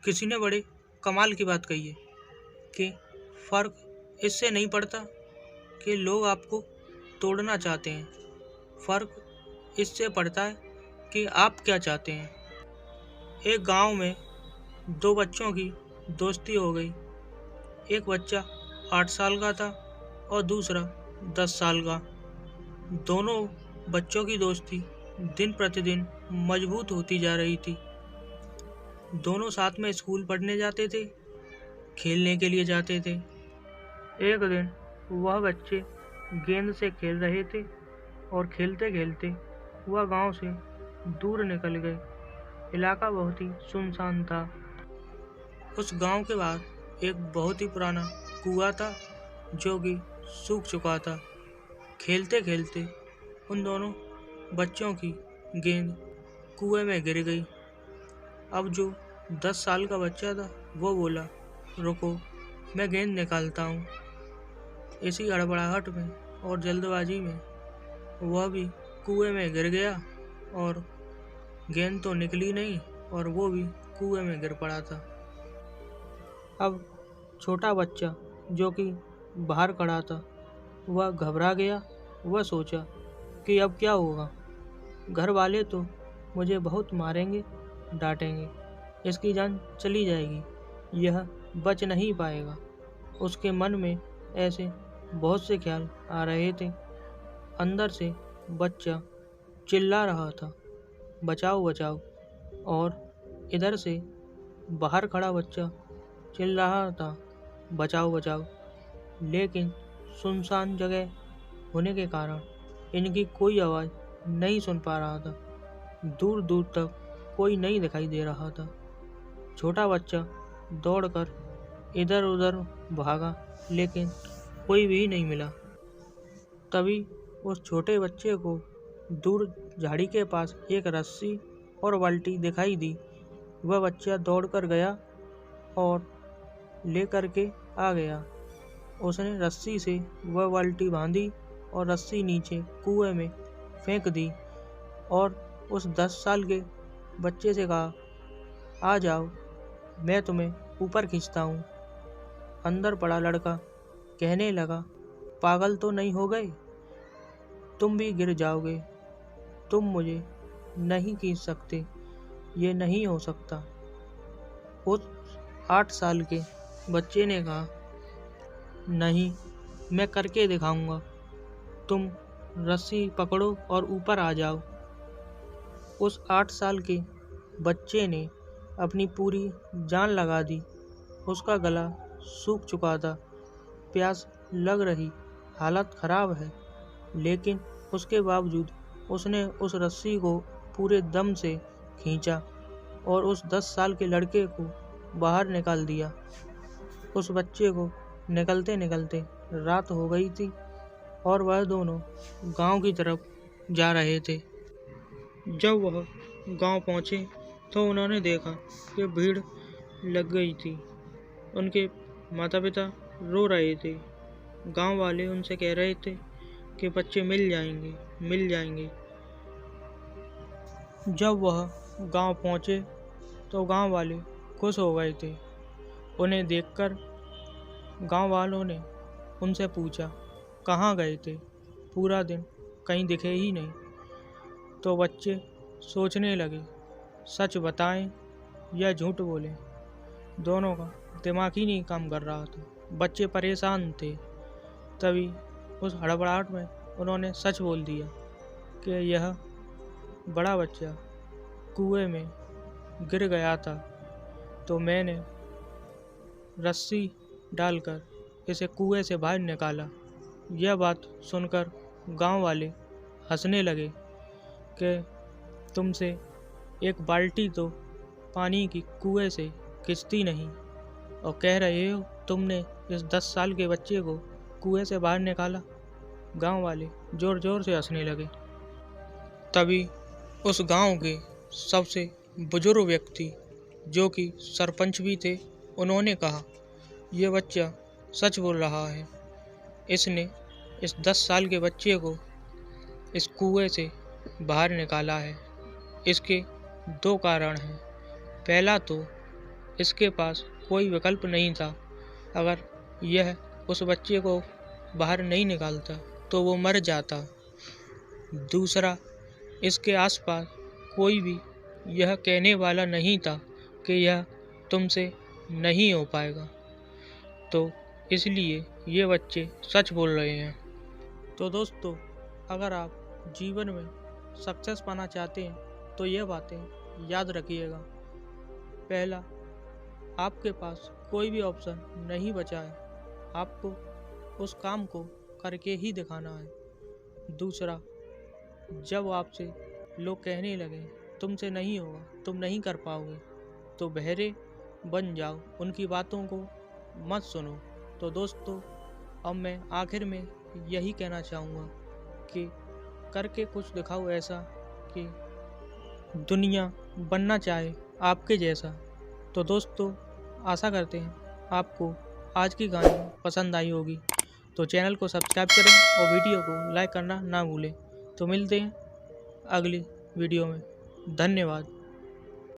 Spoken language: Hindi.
किसी ने बड़े कमाल की बात कही है कि फ़र्क इससे नहीं पड़ता कि लोग आपको तोड़ना चाहते हैं, फ़र्क इससे पड़ता है कि आप क्या चाहते हैं। एक गांव में दो बच्चों की दोस्ती हो गई। एक बच्चा 8 साल का था और दूसरा 10 साल का। दोनों बच्चों की दोस्ती दिन प्रतिदिन मजबूत होती जा रही थी। दोनों साथ में स्कूल पढ़ने जाते थे, खेलने के लिए जाते थे। एक दिन वह बच्चे गेंद से खेल रहे थे और खेलते खेलते वह गांव से दूर निकल गए। इलाका बहुत ही सुनसान था। उस गांव के बाहर एक बहुत ही पुराना कुआं था जो कि सूख चुका था। खेलते खेलते उन दोनों बच्चों की गेंद कुएं में गिर गई। अब जो 10 साल का बच्चा था वो बोला, रुको, मैं गेंद निकालता हूँ। इसी हड़बड़ाहट में और जल्दबाजी में वह भी कुएं में गिर गया और गेंद तो निकली नहीं और वो भी कुएं में गिर पड़ा था। अब छोटा बच्चा जो कि बाहर खड़ा था वह घबरा गया। वह सोचा कि अब क्या होगा, घर वाले तो मुझे बहुत मारेंगे, डांटेंगे, इसकी जान चली जाएगी, यह बच नहीं पाएगा। उसके मन में ऐसे बहुत से ख्याल आ रहे थे। अंदर से बच्चा चिल्ला रहा था, बचाओ बचाओ, और इधर से बाहर खड़ा बच्चा चिल्ला रहा था, बचाओ बचाओ। लेकिन सुनसान जगह होने के कारण इनकी कोई आवाज़ नहीं सुन पा रहा था। दूर दूर तक कोई नहीं दिखाई दे रहा था। छोटा बच्चा दौड़कर इधर उधर भागा लेकिन कोई भी नहीं मिला। तभी उस छोटे बच्चे को दूर झाड़ी के पास एक रस्सी और बाल्टी दिखाई दी। वह बच्चा दौड़कर गया और लेकर के आ गया। उसने रस्सी से वह बाल्टी बांधी और रस्सी नीचे कुएं में फेंक दी और उस 10 साल के बच्चे से कहा, आ जाओ, मैं तुम्हें ऊपर खींचता हूँ। अंदर पड़ा लड़का कहने लगा, पागल तो नहीं हो गए, तुम भी गिर जाओगे, तुम मुझे नहीं खींच सकते, ये नहीं हो सकता। उस 8 साल के बच्चे ने कहा, नहीं, मैं करके दिखाऊंगा, तुम रस्सी पकड़ो और ऊपर आ जाओ। उस 8 साल के बच्चे ने अपनी पूरी जान लगा दी। उसका गला सूख चुका था, प्यास लग रही, हालत खराब है, लेकिन उसके बावजूद उसने उस रस्सी को पूरे दम से खींचा और उस 10 साल के लड़के को बाहर निकाल दिया। उस बच्चे को निकलते निकलते रात हो गई थी और वह दोनों गांव की तरफ जा रहे थे। जब वह गांव पहुंचे तो उन्होंने देखा कि भीड़ लग गई थी। उनके माता पिता रो रहे थे। गांव वाले उनसे कह रहे थे कि बच्चे मिल जाएंगे, मिल जाएंगे। जब वह गांव पहुंचे तो गांव वाले खुश हो गए थे। उन्हें देखकर गांव वालों ने उनसे पूछा, कहाँ गए थे, पूरा दिन कहीं दिखे ही नहीं। तो बच्चे सोचने लगे, सच बताएं या झूठ बोलें। दोनों का दिमाग ही नहीं काम कर रहा था। बच्चे परेशान थे। तभी उस हड़बड़ाहट में उन्होंने सच बोल दिया कि यह बड़ा बच्चा कुएं में गिर गया था, तो मैंने रस्सी डालकर इसे कुएं से बाहर निकाला। यह बात सुनकर गांव वाले हंसने लगे कि तुमसे एक बाल्टी तो पानी की कुएं से खिंचती नहीं और कह रहे हो तुमने इस 10 साल के बच्चे को कुएं से बाहर निकाला। गांव वाले जोर जोर से हंसने लगे। तभी उस गांव के सबसे बुजुर्ग व्यक्ति जो कि सरपंच भी थे, उन्होंने कहा, यह बच्चा सच बोल रहा है। इसने इस 10 साल के बच्चे को इस कुएं से बाहर निकाला है। इसके 2 कारण हैं। पहला तो इसके पास कोई विकल्प नहीं था। अगर यह उस बच्चे को बाहर नहीं निकालता तो वो मर जाता। दूसरा, इसके आसपास कोई भी यह कहने वाला नहीं था कि यह तुमसे नहीं हो पाएगा। तो इसलिए ये बच्चे सच बोल रहे हैं। तो दोस्तों, अगर आप जीवन में सक्सेस पाना चाहते हैं तो ये बातें याद रखिएगा। पहला, आपके पास कोई भी ऑप्शन नहीं बचा है, आपको उस काम को करके ही दिखाना है। दूसरा, जब आपसे लोग कहने लगे तुमसे नहीं होगा, तुम नहीं कर पाओगे, तो बहरे बन जाओ, उनकी बातों को मत सुनो। तो दोस्तों, अब मैं आखिर में यही कहना चाहूँगा कि करके कुछ दिखाओ ऐसा कि दुनिया बनना चाहे आपके जैसा। तो दोस्तों, आशा करते हैं आपको आज की कहानी पसंद आई होगी। तो चैनल को सब्सक्राइब करें और वीडियो को लाइक करना ना भूलें। तो मिलते हैं अगली वीडियो में। धन्यवाद।